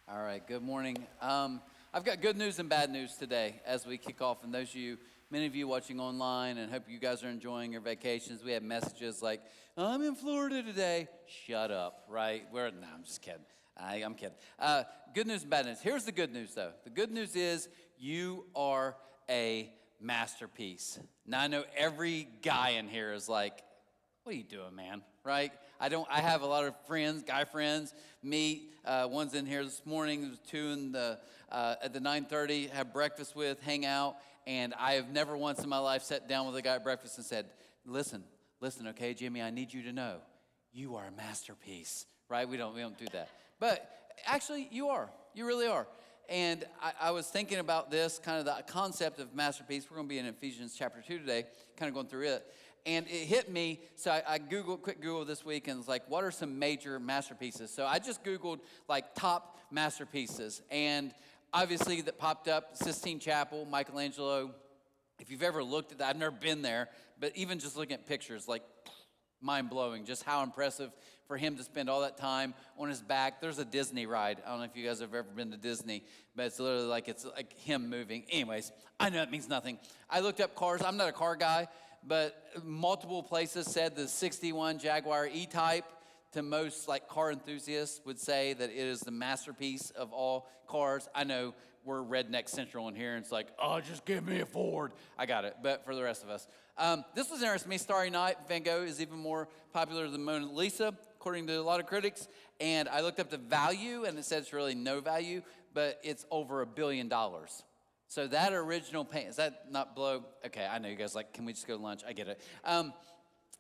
All right, good morning. I've got good news and bad news today as we kick off. And many of you watching online, and hope you guys are enjoying your vacations. We have messages like, I'm in Florida today. Shut up, right? No, I'm just kidding. I'm kidding. Good news and bad news. Here's the good news, though. The good news is you are a masterpiece. Now, I know every guy in here is like, what are you doing, man? Right? I have a lot of friends, guy friends, meet. One's in here this morning, two at the 9:30, have breakfast with, hang out. And I have never once in my life sat down with a guy at breakfast and said, listen, okay, Jimmy, I need you to know, you are a masterpiece, right? We don't do that. But actually, you are. You really are. And I was thinking about this, kind of the concept of masterpiece. We're going to be in Ephesians chapter 2 today, kind of going through it. And it hit me, so I quick Google this week, and it's like, what are some major masterpieces? So I just Googled, like, top masterpieces. And obviously that popped up, Sistine Chapel, Michelangelo. If you've ever looked at that, I've never been there, but even just looking at pictures, like, mind-blowing, just how impressive for him to spend all that time on his back. There's a Disney ride. I don't know if you guys have ever been to Disney, but it's like him moving. Anyways, I know it means nothing. I looked up cars. I'm not a car guy, but multiple places said the 61 Jaguar E-Type, to most like car enthusiasts, would say that it is the masterpiece of all cars. I know we're redneck central in here, and it's like, oh, just give me a Ford. I got it, but for the rest of us. This was interesting to me. Starry Night, Van Gogh, is even more popular than Mona Lisa, according to a lot of critics. And I looked up the value, and it said it's really no value, but it's over $1 billion. So that original paint, is that not blow? Okay, I know you guys like, can we just go to lunch? I get it. And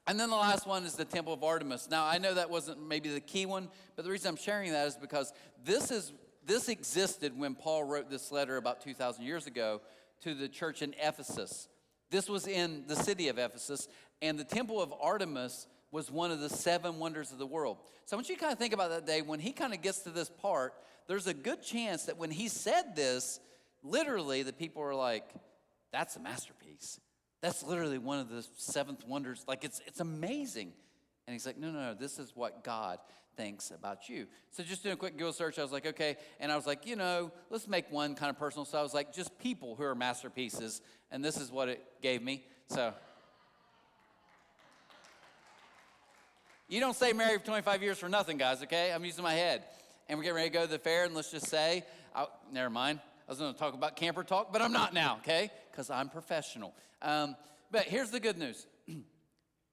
then the last one is the Temple of Artemis. Now, I know that wasn't maybe the key one, but the reason I'm sharing that is because this existed when Paul wrote this letter about 2,000 years ago to the church in Ephesus. This was in the city of Ephesus, and the Temple of Artemis was one of the 7 wonders of the world. So I want you to kind of think about that day. When he kind of gets to this part, there's a good chance that when he said this, literally the people were like, that's a masterpiece. That's literally one of the 7th wonders. Like, it's amazing. And he's like, no, this is what God thinks about you. So just doing a quick Google search, I was like, okay. And I was like, let's make one kind of personal. So I was like, just people who are masterpieces. And this is what it gave me. So you don't stay married for 25 years for nothing, guys, okay? I'm using my head. And we're getting ready to go to the fair, and let's just say, never mind. I was going to talk about camper talk, but I'm not now, okay? Because I'm professional. But here's the good news.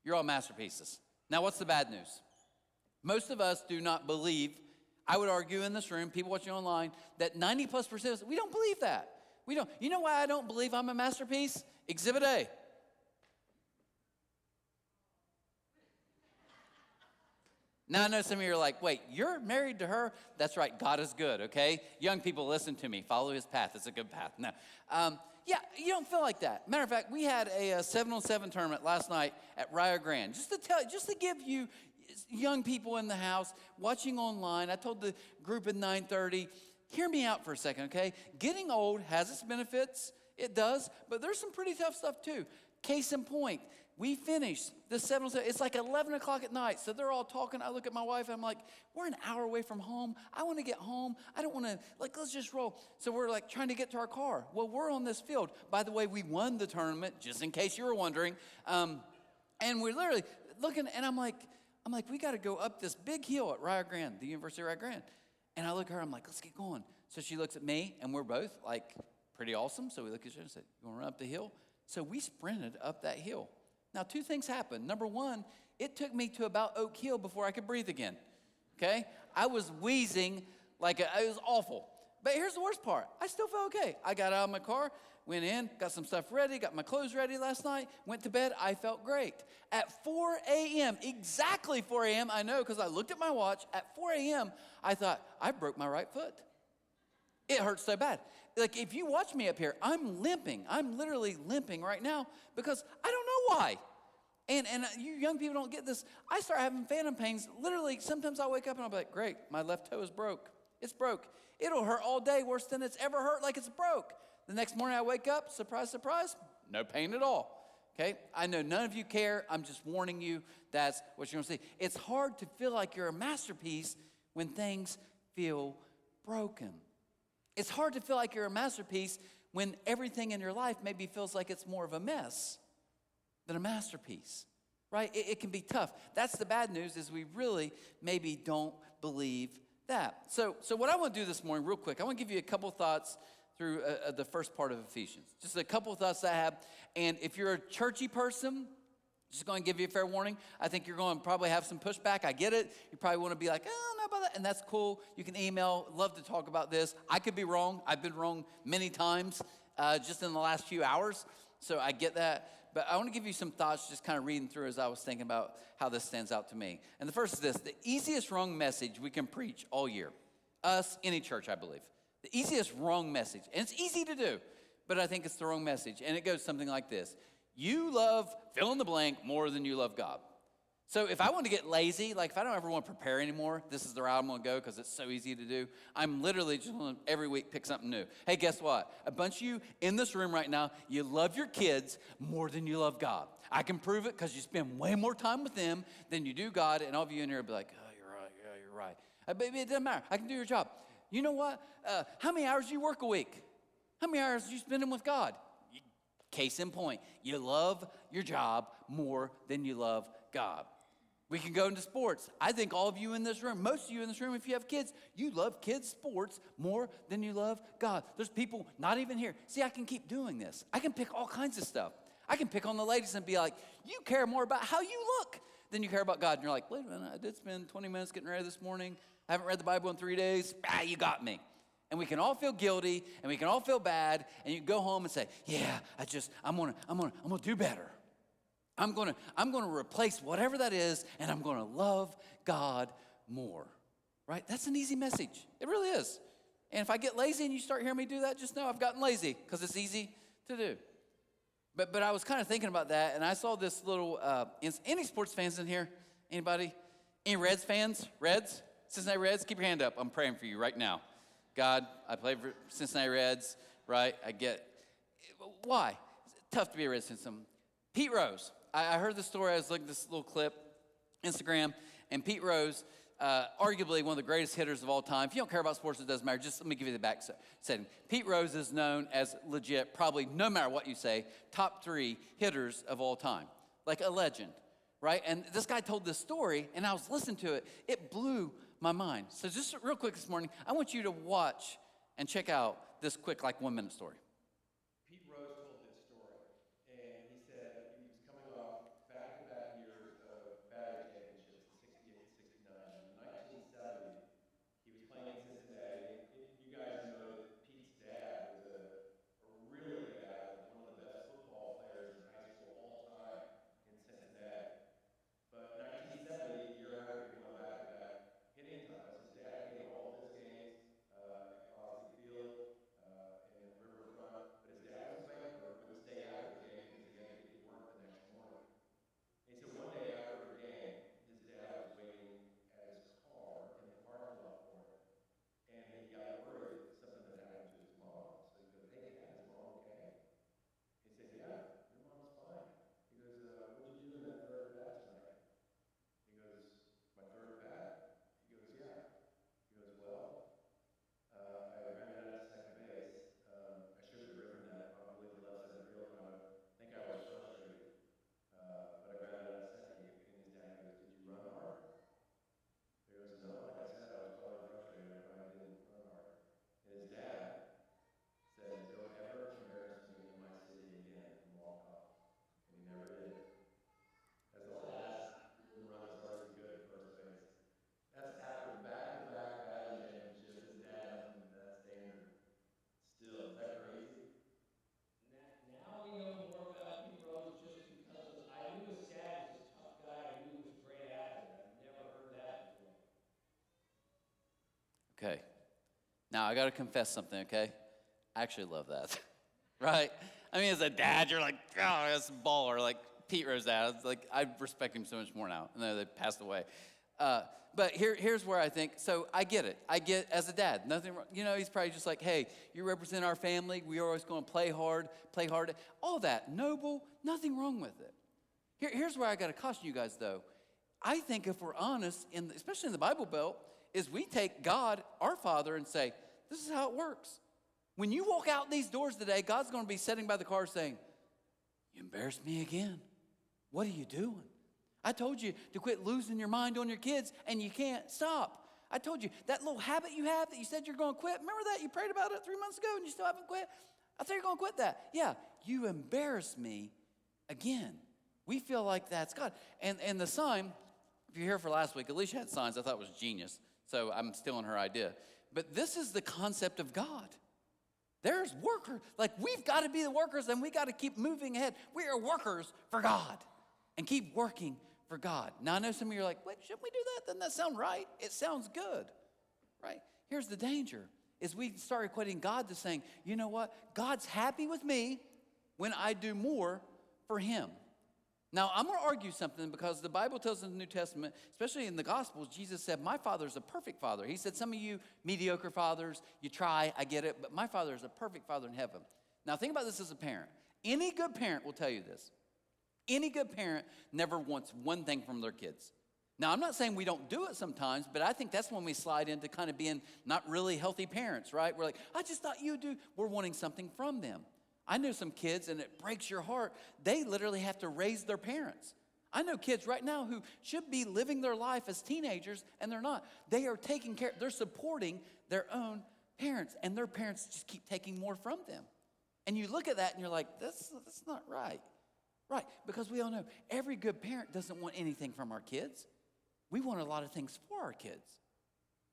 You're all masterpieces. Now, what's the bad news? Most of us do not believe, I would argue in this room, people watching online, that 90+% of us, we don't believe that. We don't. You know why I don't believe I'm a masterpiece? Exhibit A. Now I know some of you are like, wait, you're married to her? That's right, God is good, okay? Young people, listen to me. Follow his path. It's a good path. No. Yeah, you don't feel like that. Matter of fact, we had a 7-on-7 tournament last night at Rio Grande. Just to give you young people in the house watching online, I told the group at 9:30, hear me out for a second, okay? Getting old has its benefits. It does, but there's some pretty tough stuff too. Case in point, we finished the 7-on-7. It's like 11 o'clock at night, so they're all talking. I look at my wife, and I'm like, we're an hour away from home. I want to get home. I don't want to, let's just roll. So we're like trying to get to our car. Well, we're on this field. By the way, we won the tournament, just in case you were wondering. And we're literally looking, and I'm like, we got to go up this big hill at Rio Grande, the University of Rio Grande. And I look at her, I'm like, let's get going. So she looks at me, and we're both like pretty awesome. So we look at each other and say, you want to run up the hill? So we sprinted up that hill. Now, 2 things happened. Number 1, it took me to about Oak Hill before I could breathe again, okay? I was wheezing it was awful. But here's the worst part. I still felt okay. I got out of my car, went in, got some stuff ready, got my clothes ready last night, went to bed. I felt great. At 4 a.m., exactly 4 a.m., I know because I looked at my watch. At 4 a.m., I thought, I broke my right foot. It hurts so bad. Like, if you watch me up here, I'm limping. I'm literally limping right now because I don't know why. And you young people don't get this. I start having phantom pains. Literally, sometimes I wake up and I'll be like, great, my left toe is broke. It's broke. It'll hurt all day, worse than it's ever hurt, like it's broke. The next morning I wake up, surprise, surprise, no pain at all. Okay? I know none of you care. I'm just warning you that's what you're going to see. It's hard to feel like you're a masterpiece when things feel broken. It's hard to feel like you're a masterpiece when everything in your life maybe feels like it's more of a mess than a masterpiece, right? It can be tough. That's the bad news, is we really maybe don't believe that. So what I want to do this morning real quick, I want to give you a couple thoughts through the first part of Ephesians. Just a couple thoughts I have. And if you're a churchy person, just going to give you a fair warning, I think you're going to probably have some pushback. I get it. You probably want to be like, I don't know about that. And that's cool. You can email. Love to talk about this. I could be wrong. I've been wrong many times just in the last few hours. So I get that. But I want to give you some thoughts just kind of reading through as I was thinking about how this stands out to me. And the first is this: the easiest wrong message we can preach all year. Us, any church, I believe. The easiest wrong message. And it's easy to do, but I think it's the wrong message. And it goes something like this: you love fill in the blank more than you love God. So if I want to get lazy, like if I don't ever want to prepare anymore, this is the route I'm going to go because it's so easy to do. I'm literally just going to every week pick something new. Hey, guess what? A bunch of you in this room right now, you love your kids more than you love God. I can prove it because you spend way more time with them than you do God. And all of you in here will be like, oh, you're right. Yeah, you're right. But it doesn't matter. I can do your job. You know what? How many hours do you work a week? How many hours do you spend them with God? Case in point, you love your job more than you love God. We can go into sports. I think all of you in this room, most of you in this room, if you have kids, you love kids' sports more than you love God. There's people not even here. See, I can keep doing this. I can pick all kinds of stuff. I can pick on the ladies and be like, you care more about how you look than you care about God. And you're like, wait a minute, I did spend 20 minutes getting ready this morning. I haven't read the Bible in 3 days. You got me. And we can all feel guilty, and we can all feel bad, and you go home and say, yeah, I'm gonna do better. I'm gonna replace whatever that is, and I'm gonna love God more, right? That's an easy message. It really is. And if I get lazy and you start hearing me do that, just know I've gotten lazy because it's easy to do. But I was kind of thinking about that, and I saw this little, any sports fans in here? Anybody? Any Reds fans? Reds? Cincinnati Reds? Keep your hand up. I'm praying for you right now. God, I play for Cincinnati Reds, right? I get, why? It's tough to be a Reds fan. Pete Rose. I heard the story. I was looking at this little clip, Instagram, and Pete Rose, arguably one of the greatest hitters of all time. If you don't care about sports, it doesn't matter. Just let me give you the back setting. Pete Rose is known as legit, probably no matter what you say, top 3 hitters of all time, like a legend, right? And this guy told this story, and I was listening to it. It blew my mind. So just real quick this morning, I want you to watch and check out this quick, like 1 minute story. Pete Rose told this story, and he said he was coming off back-to-back years of batting championships in 68 and 69. In 1970, he was playing in Cincinnati. You guys know that Pete's dad was a really good athlete, one of the best football players in high school all time in Cincinnati. But 1970, the year after he went back-to-back hitting titles, his dad came to all of his games, Ozzie Field, and Riverfront. But his dad was bankrupt, would stay after the game because he had to get to work the next morning. And he said one day after a game, his dad was waiting at his car in the parking lot for him. And he got worried that something had happened to his mom. So he goes, hey, Dad, is mom okay? He said, yeah, your mom's fine. He goes, what'd you do in that third bat tonight? He goes, my third bat? He goes, yeah. He goes, well, I ran out at second base. I should have driven that probably the left center field. I think I was frustrated. But I ran out at second. And his dad goes, did you run hard? He goes, no, like I said, I was probably frustrated if I didn't run hard. And his dad said, don't ever embarrass me in my city again, and walk off. And he never did. That's the last run as hard as he could at first base. That's after back-to-back batting championships. His dad hasn't been that standard. Still, is that crazy? Now we know more about Pete Rose just because I knew his dad was a tough guy. I knew he was a great athlete. I've never heard that before. Okay. Now, I got to confess something, okay? I actually love that, right? I mean, as a dad, you're like, oh, that's a baller. Like Pete Rose dad, like, I respect him so much more now. I know they passed away. But here's where I think, so I get it. I get, as a dad, nothing wrong. You know, he's probably just like, hey, you represent our family. We are always going to play hard. All that, noble, nothing wrong with it. Here's where I got to caution you guys, though. I think if we're honest, especially in the Bible Belt, is we take God, our Father, and say, this is how it works. When you walk out these doors today, God's going to be sitting by the car saying, you embarrassed me again. What are you doing? I told you to quit losing your mind on your kids, and you can't stop. I told you, that little habit you have that you said you're going to quit, remember that? You prayed about it 3 months ago, and you still haven't quit? I thought you were going to quit that. Yeah, you embarrassed me again. We feel like that's God. And the sign, if you're here for last week, Alicia had signs I thought was genius, so I'm stealing her idea. But this is the concept of God. There's workers. Like, we've got to be the workers, and we got to keep moving ahead. We are workers for God and keep working for God. Now, I know some of you are like, wait, shouldn't we do that? Doesn't that sound right? It sounds good, right? Here's the danger, is we started equating God to saying, you know what? God's happy with me when I do more for him. Now, I'm going to argue something because the Bible tells us in the New Testament, especially in the Gospels, Jesus said, my Father's a perfect Father. He said, some of you mediocre fathers, you try, I get it, but my Father is a perfect Father in heaven. Now, think about this as a parent. Any good parent will tell you this. Any good parent never wants one thing from their kids. Now, I'm not saying we don't do it sometimes, but I think that's when we slide into kind of being not really healthy parents, right? We're like, I just thought you do. We're wanting something from them. I know some kids, and it breaks your heart, they literally have to raise their parents. I know kids right now who should be living their life as teenagers, and they're not. They are taking care, they're supporting their own parents, and their parents just keep taking more from them. And you look at that, and you're like, that's not right. Right, because we all know every good parent doesn't want anything from our kids. We want a lot of things for our kids,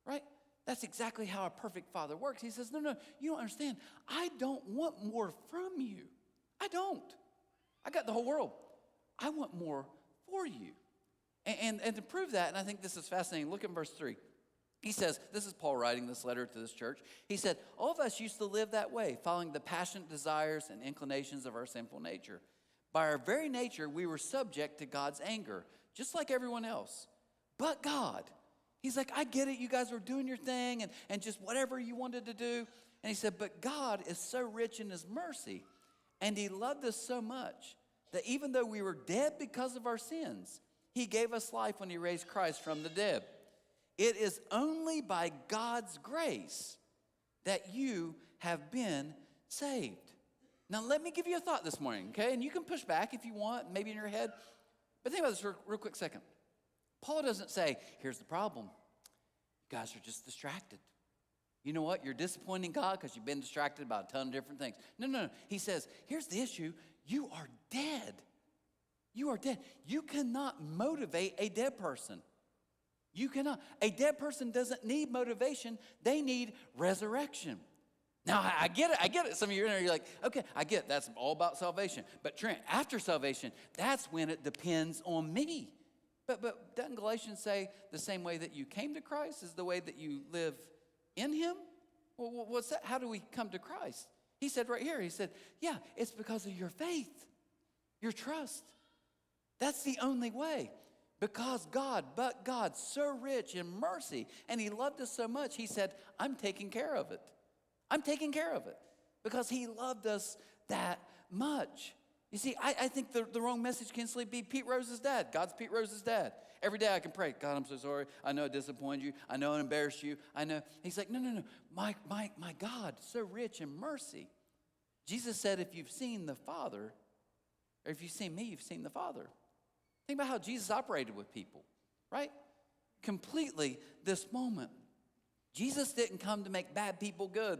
right? That's exactly how a perfect father works. He says, no, you don't understand. I don't want more from you. I don't. I got the whole world. I want more for you. And to prove that, and I think this is fascinating, look at verse 3. He says, this is Paul writing this letter to this church. He said, all of us used to live that way, following the passionate desires and inclinations of our sinful nature. By our very nature, we were subject to God's anger, just like everyone else. But God, he's like, I get it, you guys were doing your thing and just whatever you wanted to do. And he said, but God is so rich in his mercy, and he loved us so much that even though we were dead because of our sins, he gave us life when he raised Christ from the dead. It is only by God's grace that you have been saved. Now, let me give you a thought this morning, okay? And you can push back if you want, maybe in your head. But think about this for a real quick second. Paul doesn't say, here's the problem. You guys are just distracted. You know what? You're disappointing God because you've been distracted about a ton of different things. No. He says, here's the issue. You are dead. You are dead. You cannot motivate a dead person. You cannot. A dead person doesn't need motivation. They need resurrection. Now, I get it. Some of you are in there, you're like, okay, I get it. That's all about salvation. But Trent, after salvation, that's when it depends on me. But doesn't Galatians say the same way that you came to Christ is the way that you live in him? Well, what's that? How do we come to Christ? He said right here, he said, yeah, it's because of your faith, your trust. That's the only way. Because God, so rich in mercy, and he loved us so much, he said, I'm taking care of it. I'm taking care of it because he loved us that much. You see, I think the wrong message can simply be Pete Rose's dad. God's Pete Rose's dad. Every day I can pray, God, I'm so sorry. I know I disappointed you. I know I embarrassed you. I know. He's like, no. My God, so rich in mercy. Jesus said, if you've seen the Father, or if you've seen me, you've seen the Father. Think about how Jesus operated with people, right? Completely this moment. Jesus didn't come to make bad people good.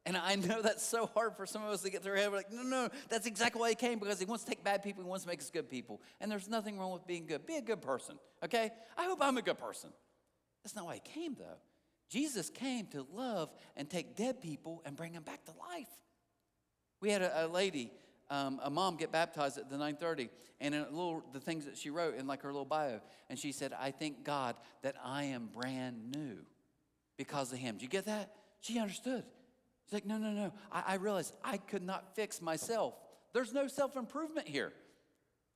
And I know that's so hard for some of us to get through our head. We're like, no, that's exactly why he came, because he wants to take bad people, he wants to make us good people. And there's nothing wrong with being good. Be a good person, okay? I hope I'm a good person. That's not why he came, though. Jesus came to love and take dead people and bring them back to life. We had a lady, a mom, get baptized at the 9:30, and in the things that she wrote in like her little bio, and she said, I thank God that I am brand new because of him. Did you get that? She understood. She's like, no. I realized I could not fix myself. There's no self-improvement here.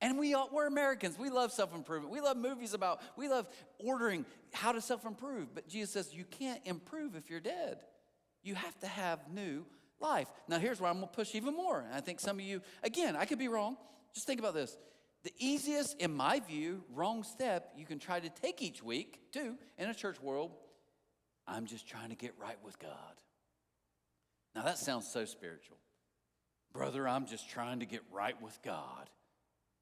And we're Americans. We love self-improvement. We love movies we love ordering how to self-improve. But Jesus says you can't improve if you're dead. You have to have new life. Now, here's where I'm going to push even more. And I think some of you, again, I could be wrong. Just think about this. The easiest, in my view, wrong step you can try to take each week, too, in a church world, I'm just trying to get right with God. Now that sounds so spiritual. Brother, I'm just trying to get right with God.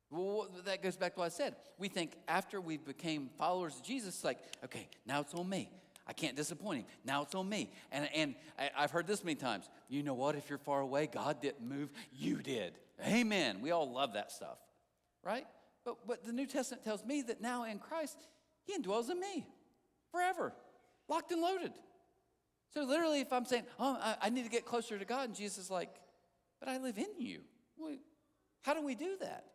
Well, that goes back to what I said. We think after we became followers of Jesus, like, okay, now it's on me. I can't disappoint him. Now it's on me. And I've heard this many times. You know what? If you're far away, God didn't move. You did. Amen. We all love that stuff, right? But the New Testament tells me that now in Christ, he indwells in me forever, locked and loaded. So literally, if I'm saying, I need to get closer to God, and Jesus is like, but I live in you. Well, how do we do that?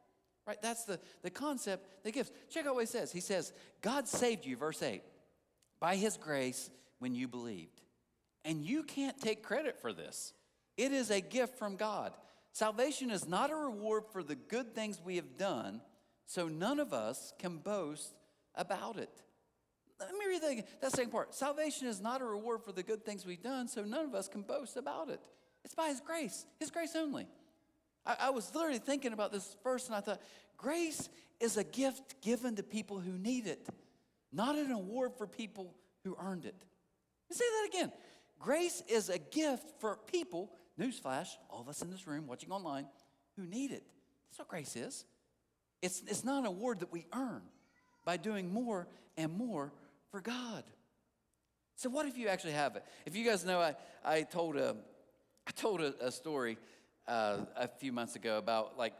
Right? That's the concept that gives. Check out what he says. He says, God saved you, verse 8, by his grace when you believed. And you can't take credit for this. It is a gift from God. Salvation is not a reward for the good things we have done, so none of us can boast about it. Let me read that second part. Salvation is not a reward for the good things we've done, so none of us can boast about it. It's by his grace only. I was literally thinking about this verse, and I thought, grace is a gift given to people who need it, not an award for people who earned it. Let me say that again. Grace is a gift for people, newsflash, all of us in this room watching online, who need it. That's what grace is. It's not an award that we earn by doing more and more for God. So what if you actually have it? If you guys know, I told a story a few months ago about like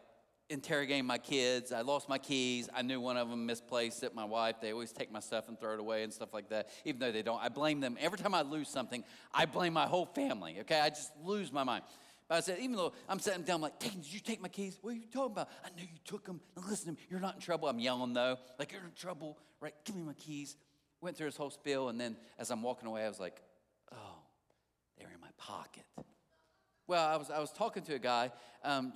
interrogating my kids. I lost my keys. I knew one of them misplaced it. My wife, they always take my stuff and throw it away and stuff like that, even though they don't. I blame them. Every time I lose something, I blame my whole family, okay? I just lose my mind. But I said, even though I'm sitting down, I'm like, did you take my keys? What are you talking about? I know you took them. Now listen to me. You're not in trouble. I'm yelling, though. Like, you're in trouble, right? Give me my keys. Went through this whole spiel, and then as I'm walking away, I was like, oh, they were in my pocket. Well, I was talking to a guy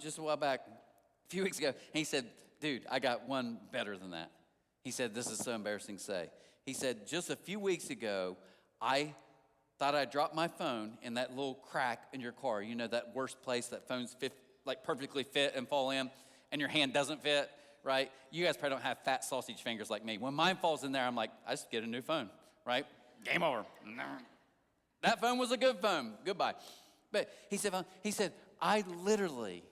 just a while back, a few weeks ago, and he said, dude, I got one better than that. He said, this is so embarrassing to say. He said, just a few weeks ago, I thought I dropped my phone in that little crack in your car. You know, that worst place that phones perfectly fit and fall in, and your hand doesn't fit, right? You guys probably don't have fat sausage fingers like me. When mine falls in there, I'm like, I just get a new phone, right? Game over. That phone was a good phone. Goodbye. But he said, I literally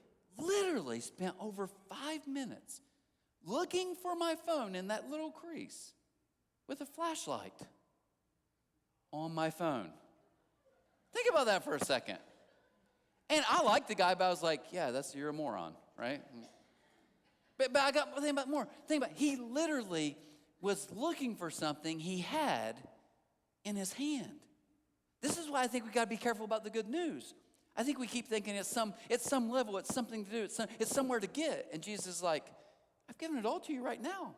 spent over 5 minutes looking for my phone in that little crease with a flashlight on my phone. Think about that for a second. And I liked the guy, but I was like, yeah, you're a moron, right? But I got to think about more. Think about it. He literally was looking for something he had in his hand. This is why I think we got to be careful about the good news. I think we keep thinking it's some level, it's something to do, it's somewhere to get. And Jesus is like, I've given it all to you right now.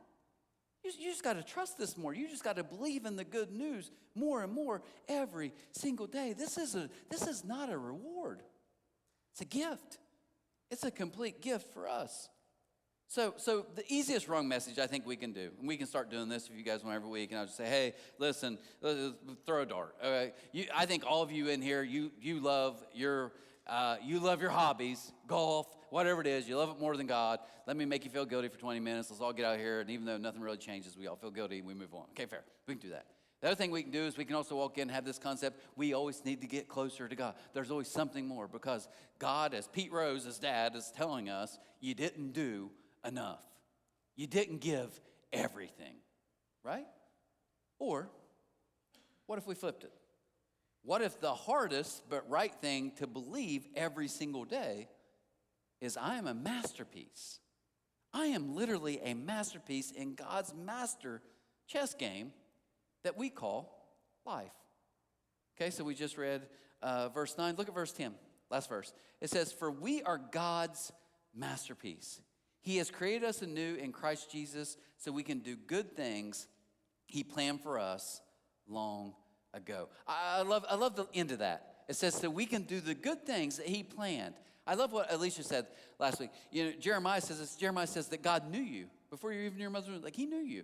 You just got to trust this more. You just got to believe in the good news more and more every single day. This is not a reward. It's a gift. It's a complete gift for us. So the easiest wrong message I think we can do, and we can start doing this if you guys want every week, and I'll just say, hey, listen, throw a dart. Okay? I think all of you in here, you love your hobbies, golf, whatever it is. You love it more than God. Let me make you feel guilty for 20 minutes. Let's all get out here, and even though nothing really changes, we all feel guilty, and we move on. Okay, fair. We can do that. The other thing we can do is we can also walk in and have this concept, we always need to get closer to God. There's always something more because God, as Pete Rose's dad is telling us, you didn't do enough. You didn't give everything, right? Or what if we flipped it? What if the hardest but right thing to believe every single day is I am a masterpiece? I am literally a masterpiece in God's master chess game that we call life. Okay, so we just read verse 9. Look at verse 10, last verse. It says, for we are God's masterpiece. He has created us anew in Christ Jesus so we can do good things he planned for us long ago. I love the end of that. It says so we can do the good things that he planned. I love what Alicia said last week. You know, Jeremiah says this. Jeremiah says that God knew you before you were even in your mother's womb. Like he knew you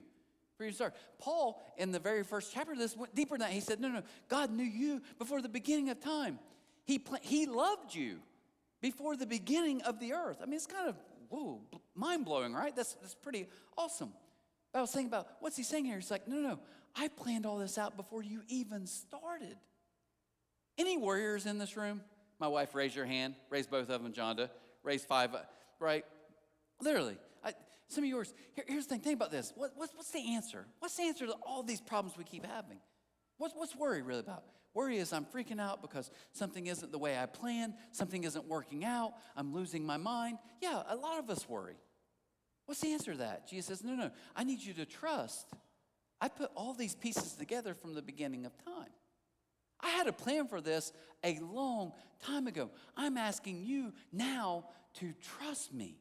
before you started. Paul, in the very first chapter of this, went deeper than that. He said, no, God knew you before the beginning of time. He loved you before the beginning of the earth. I mean, it's kind of, whoa, mind-blowing, right? That's pretty awesome. But I was thinking about, what's he saying here? He's like, no, I planned all this out before you even started. Any warriors in this room? My wife, raise your hand. Raise both of them, Jonda. Raise 5, right? Literally. Some of yours. Here's the thing. Think about this. What's the answer? What's the answer to all these problems we keep having? What's worry really about? Worry is I'm freaking out because something isn't the way I planned. Something isn't working out. I'm losing my mind. Yeah, a lot of us worry. What's the answer to that? Jesus says, no, I need you to trust. I put all these pieces together from the beginning of time. I had a plan for this a long time ago. I'm asking you now to trust me.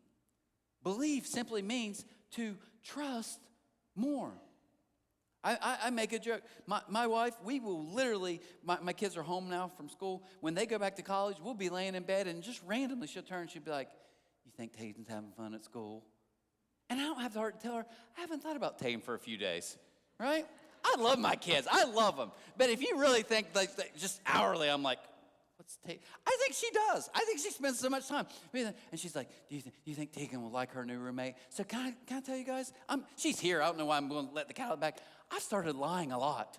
Believe simply means to trust more. I make a joke. My wife, we will literally, my kids are home now from school. When they go back to college, we'll be laying in bed and just randomly she'll turn and she'll be like, you think Tayden's having fun at school? And I don't have the heart to tell her, I haven't thought about Tayden for a few days, right? I love my kids. I love them. But if you really think like just hourly, I'm like, what's Tayden? I think she does. I think she spends so much time. And she's like, do you think Tegan will like her new roommate? So can I tell you guys? She's here. I don't know why I'm going to let the cat out back. I started lying a lot.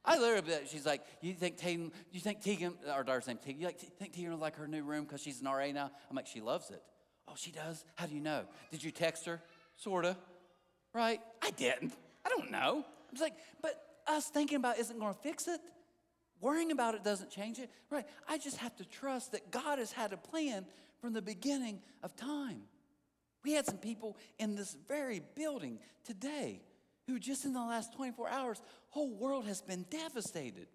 I literally, she's like, you think Tegan, our daughter's name Tegan, think Tegan will like her new room because she's an RA now? I'm like, she loves it. Oh, she does? How do you know? Did you text her? Sorta. Right? I didn't. I don't know. I was like, but us thinking about it isn't going to fix it. Worrying about it doesn't change it. Right? I just have to trust that God has had a plan from the beginning of time. We had some people in this very building today who just in the last 24 hours, whole world has been devastated.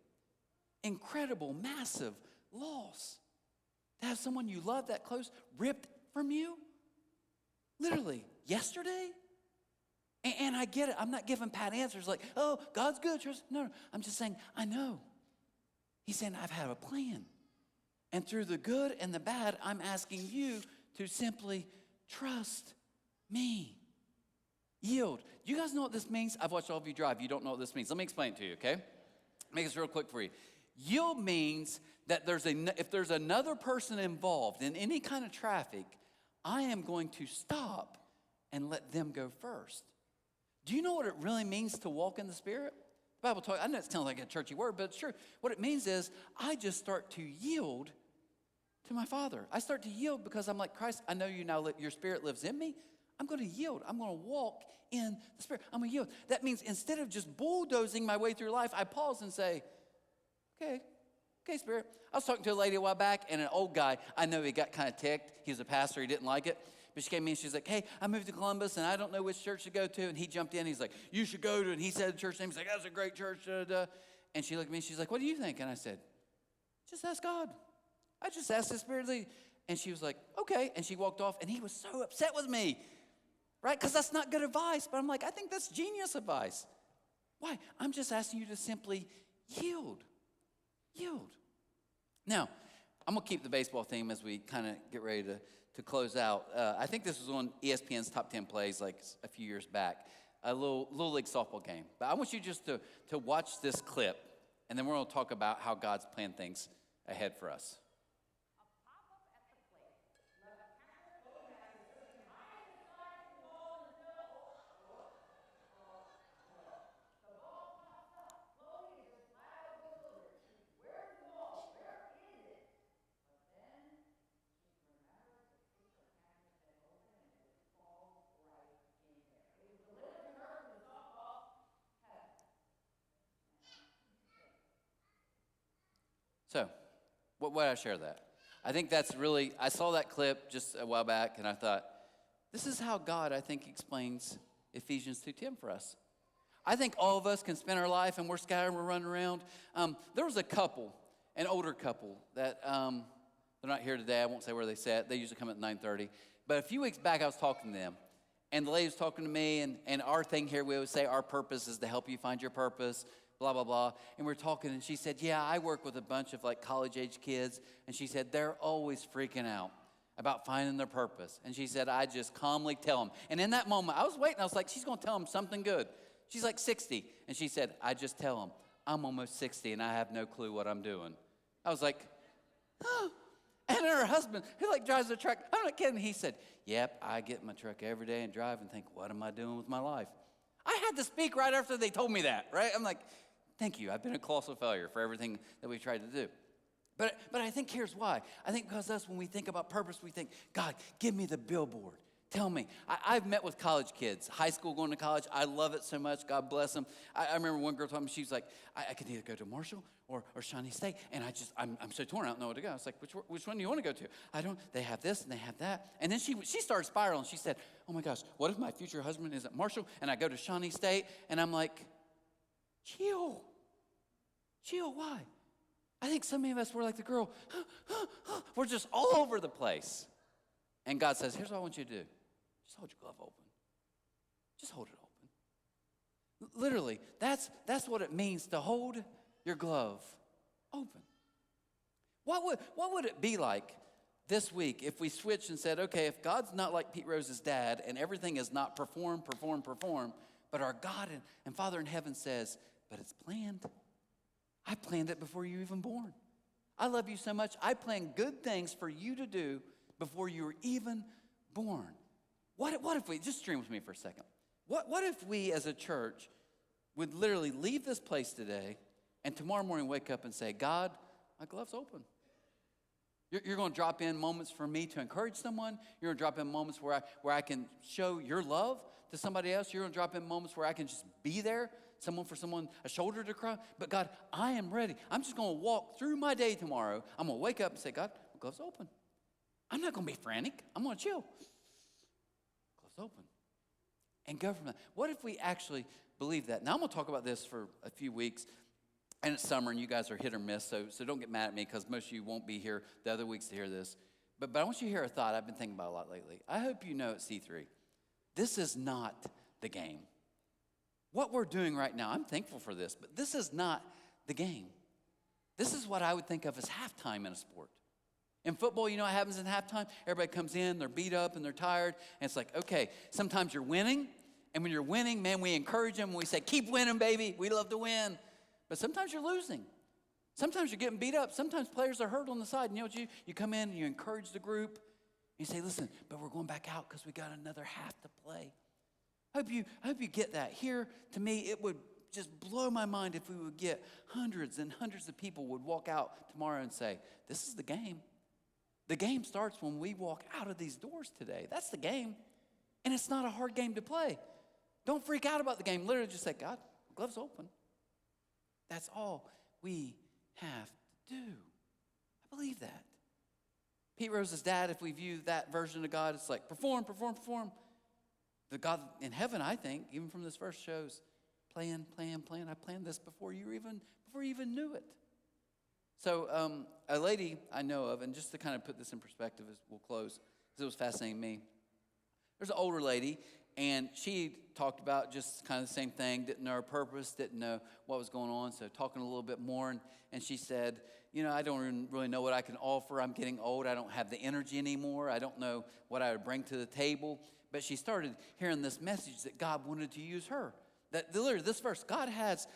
Incredible, massive loss. To have someone you love that close ripped from you, literally yesterday. And I get it. I'm not giving pat answers like, oh, God's good. No, I'm just saying, I know. He's saying, I've had a plan. And through the good and the bad, I'm asking you to simply trust me. Yield. Do you guys know what this means? I've watched all of you drive. You don't know what this means. Let me explain it to you, okay? Make this real quick for you. Yield means that if there's another person involved in any kind of traffic, I am going to stop and let them go first. Do you know what it really means to walk in the Spirit? The Bible talks, I know it sounds like a churchy word, but it's true. What it means is I just start to yield to my Father. I start to yield because I'm like, Christ, I know you now, your Spirit lives in me. I'm going to yield. I'm going to walk in the Spirit. I'm going to yield. That means instead of just bulldozing my way through life, I pause and say, okay, Spirit. I was talking to a lady a while back, and an old guy, I know he got kind of ticked. He was a pastor. He didn't like it. But she came in, she's like, hey, I moved to Columbus, and I don't know which church to go to. And he jumped in. He's like, you should go to, and he said the church name. He's like, that's a great church. And she looked at me, she's like, what do you think? And I said, just ask God. I just asked the Spirit lead. And she was like, okay. And she walked off, and he was so upset with me, right? Because that's not good advice. But I'm like, I think that's genius advice. Why? I'm just asking you to simply yield. Yield. Now, I'm going to keep the baseball theme as we kind of get ready to close out. I think this was on ESPN's Top 10 Plays like a few years back, a little league softball game. But I want you just to watch this clip, and then we're going to talk about how God's planned things ahead for us. So, why did I share that? I think that's really, I saw that clip just a while back, and I thought, this is how God, I think, explains Ephesians 2:10 for us. I think all of us can spend our life, and we're scattered, we're running around. There was a couple, an older couple, that they're not here today. I won't say where they sat. They usually come at 9:30. But a few weeks back, I was talking to them, and the lady was talking to me, and our thing here, we always say our purpose is to help you find your purpose, blah, blah, blah. And we're talking, and she said, yeah, I work with a bunch of like college-age kids. And she said, they're always freaking out about finding their purpose. And she said, I just calmly tell them. And in that moment, I was waiting. I was like, she's going to tell them something good. She's like 60. And she said, I just tell them, I'm almost 60, and I have no clue what I'm doing. I was like, oh. And her husband, who like drives a truck, I'm not kidding. He said, yep, I get in my truck every day and drive and think, what am I doing with my life? I had to speak right after they told me that, right? I'm like, thank you. I've been a colossal failure for everything that we tried to do. But I think here's why. I think because when we think about purpose, we think, God, give me the billboard. Tell me. I've met with college kids, high school going to college. I love it so much. God bless them. I remember one girl told me, she was like, I could either go to Marshall or Shawnee State. And I'm so torn. I don't know where to go. I was like, which one do you want to go to? They have this and they have that. And then she started spiraling. She said, oh my gosh, what if my future husband is at Marshall and I go to Shawnee State? And I'm like, chill. Chill, why? I think so many of us were like the girl. We're just all over the place. And God says, here's what I want you to do. Just hold your glove open. Just hold it open. Literally, that's what it means to hold your glove open. What would it be like this week if we switched and said, okay, if God's not like Pete Rose's dad and everything is not perform, but our God and Father in heaven says, but it's planned. I planned it before you were even born. I love you so much. I planned good things for you to do before you were even born. What if we, just dream with me for a second. What if we as a church would literally leave this place today and tomorrow morning wake up and say, God, my glove's open. You're going to drop in moments for me to encourage someone. You're going to drop in moments where I can show your love to somebody else. You're going to drop in moments where I can just be there, for someone, a shoulder to cry. But God, I am ready. I'm just going to walk through my day tomorrow. I'm going to wake up and say, God, my glove's open. I'm not going to be frantic. I'm going to chill. Glove's open. And go from that. What if we actually believe that? Now, I'm going to talk about this for a few weeks. And it's summer, and you guys are hit or miss, so don't get mad at me because most of you won't be here the other weeks to hear this. But I want you to hear a thought I've been thinking about a lot lately. I hope you know at C3, this is not the game. What we're doing right now, I'm thankful for this, but this is not the game. This is what I would think of as halftime in a sport. In football, you know what happens in halftime? Everybody comes in, they're beat up and they're tired, and it's like, okay, sometimes you're winning, and when you're winning, man, we encourage them, and we say, keep winning, baby, we love to win. But sometimes you're losing. Sometimes you're getting beat up. Sometimes players are hurt on the side. And you know what you come in and you encourage the group. You say, listen, but we're going back out because we got another half to play. I hope you get that. Here, to me, it would just blow my mind if we would get hundreds and hundreds of people would walk out tomorrow and say, this is the game. The game starts when we walk out of these doors today. That's the game. And it's not a hard game to play. Don't freak out about the game. Literally just say, God, gloves open. That's all we have to do. I believe that. Pete Rose's dad, if we view that version of God, it's like perform. The God in heaven, I think, even from this verse shows plan. I planned this before you even knew it. So a lady I know of, and just to kind of put this in perspective as we'll close, because it was fascinating to me. There's an older lady, and she talked about just kind of the same thing, didn't know her purpose, didn't know what was going on, so talking a little bit more, and she said, you know, I don't really know what I can offer. I'm getting old. I don't have the energy anymore. I don't know what I would bring to the table. But she started hearing this message that God wanted to use her. That literally this verse, God has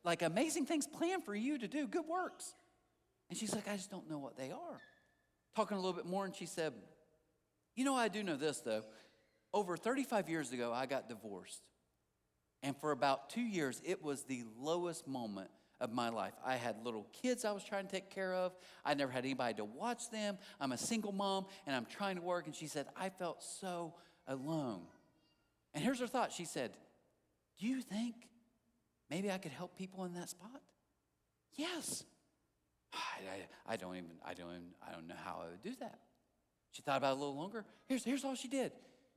like amazing things planned for you to do, good works. And she's like, I just don't know what they are. Talking a little bit more, and she said, you know, I do know this, though. Over 35 years ago, I got divorced. And for about 2 years, it was the lowest moment of my life. I had little kids I was trying to take care of. I never had anybody to watch them. I'm a single mom, and I'm trying to work. And she said, I felt so alone. And here's her thought. She said, do you think maybe I could help people in that spot? Yes. I don't know how I would do that. She thought about it a little longer. Here's all she did.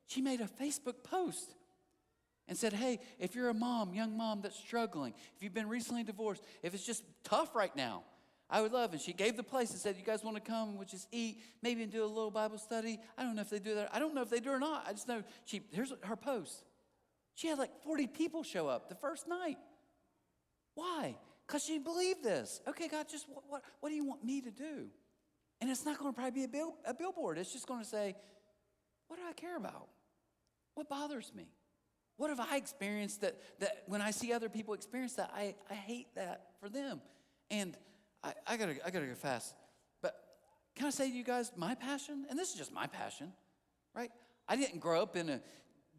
She made a Facebook post and said, hey, if you're a mom, young mom that's struggling, if you've been recently divorced, if it's just tough right now, I would love. And she gave the place and said, you guys want to come, we'll just eat, maybe do a little Bible study. I don't know if they do that. I don't know if they do or not. I just know here's her post. She had like 40 people show up the first night. Why? Because she believed this. Okay, God, just what do you want me to do? And it's not going to probably be a billboard. It's just going to say, what do I care about? What bothers me? What have I experienced that when I see other people experience that, I hate that for them? And I gotta go fast. But can I say to you guys, my passion, and this is just my passion, right? I didn't grow up in a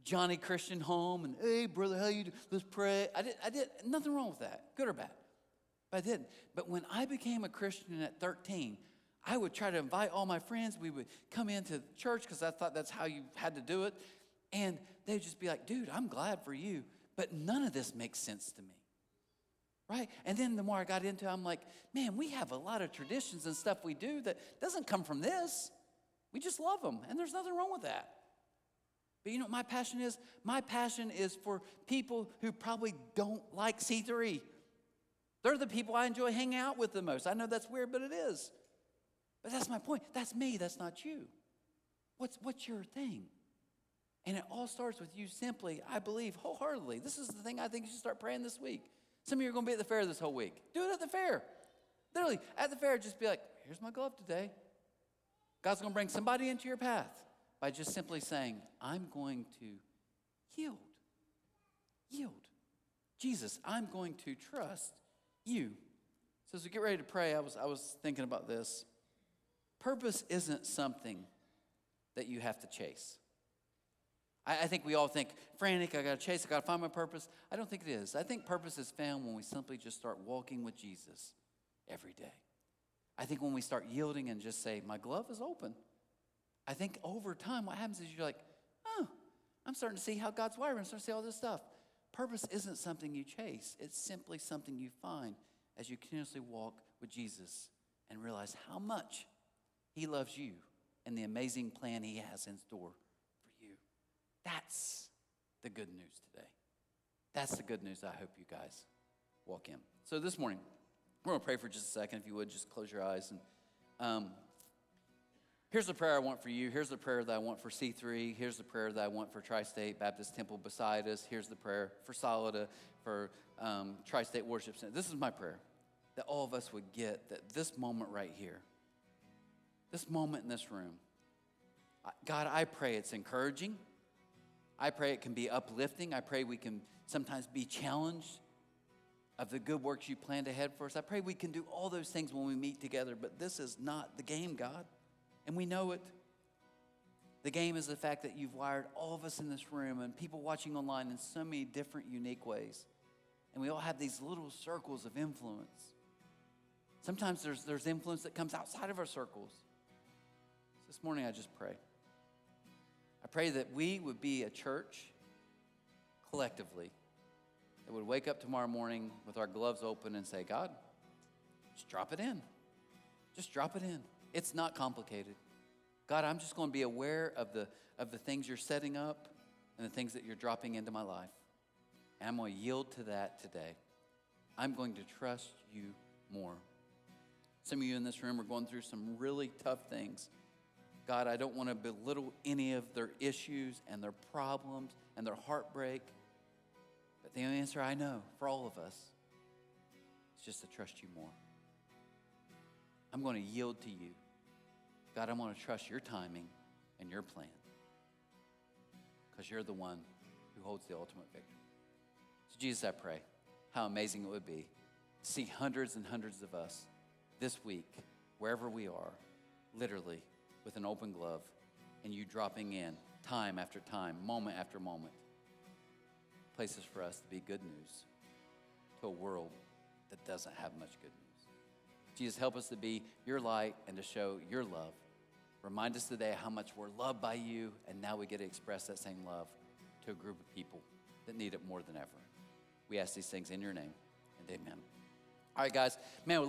Johnny Christian home and, hey, brother, how you do? Let's pray. I did nothing wrong with that, good or bad. But I didn't. But when I became a Christian at 13, I would try to invite all my friends. We would come into church because I thought that's how you had to do it. And they'd just be like, dude, I'm glad for you, but none of this makes sense to me. Right? And then the more I got into it, I'm like, man, we have a lot of traditions and stuff we do that doesn't come from this. We just love them, and there's nothing wrong with that. But you know what my passion is? My passion is for people who probably don't like C3. They're the people I enjoy hanging out with the most. I know that's weird, but it is. But that's my point. That's me. That's not you. What's your thing? And it all starts with you simply, I believe, wholeheartedly. This is the thing I think you should start praying this week. Some of you are going to be at the fair this whole week. Do it at the fair. Literally, at the fair, just be like, here's my glove today. God's going to bring somebody into your path by just simply saying, I'm going to yield. Yield. Jesus, I'm going to trust you. So as we get ready to pray, I was thinking about this. Purpose isn't something that you have to chase. I think we all think, frantic, I got to chase, I got to find my purpose. I don't think it is. I think purpose is found when we simply just start walking with Jesus every day. I think when we start yielding and just say, my glove is open. I think over time what happens is you're like, oh, I'm starting to see how God's wired. I'm starting to see all this stuff. Purpose isn't something you chase. It's simply something you find as you continuously walk with Jesus and realize how much he loves you and the amazing plan he has in store for you. That's the good news today. That's the good news I hope you guys walk in. So this morning, we're going to pray for just a second. If you would, just close your eyes. And here's the prayer I want for you. Here's the prayer that I want for C3. Here's the prayer that I want for Tri-State Baptist Temple beside us. Here's the prayer for Solida, for Tri-State Worship Center. This is my prayer, that all of us would get that this moment right here, this moment in this room, God, I pray it's encouraging. I pray it can be uplifting. I pray we can sometimes be challenged of the good works you planned ahead for us. I pray we can do all those things when we meet together, but this is not the game, God, and we know it. The game is the fact that you've wired all of us in this room and people watching online in so many different, unique ways, and we all have these little circles of influence. Sometimes there's influence that comes outside of our circles. So this morning, I just pray. I pray that we would be a church collectively that would wake up tomorrow morning with our gloves open and say, God, just drop it in. Just drop it in. It's not complicated. God, I'm just going to be aware of the things you're setting up and the things that you're dropping into my life. And I'm going to yield to that today. I'm going to trust you more. Some of you in this room are going through some really tough things. God, I don't want to belittle any of their issues and their problems and their heartbreak. But the answer I know for all of us is just to trust you more. I'm going to yield to you. God, I'm going to trust your timing and your plan because you're the one who holds the ultimate victory. So Jesus, I pray how amazing it would be to see hundreds and hundreds of us this week, wherever we are, literally with an open glove, and you dropping in time after time, moment after moment, places for us to be good news to a world that doesn't have much good news. Jesus, help us to be your light and to show your love. Remind us today how much we're loved by you, and now we get to express that same love to a group of people that need it more than ever. We ask these things in your name, and amen. All right, guys. Man,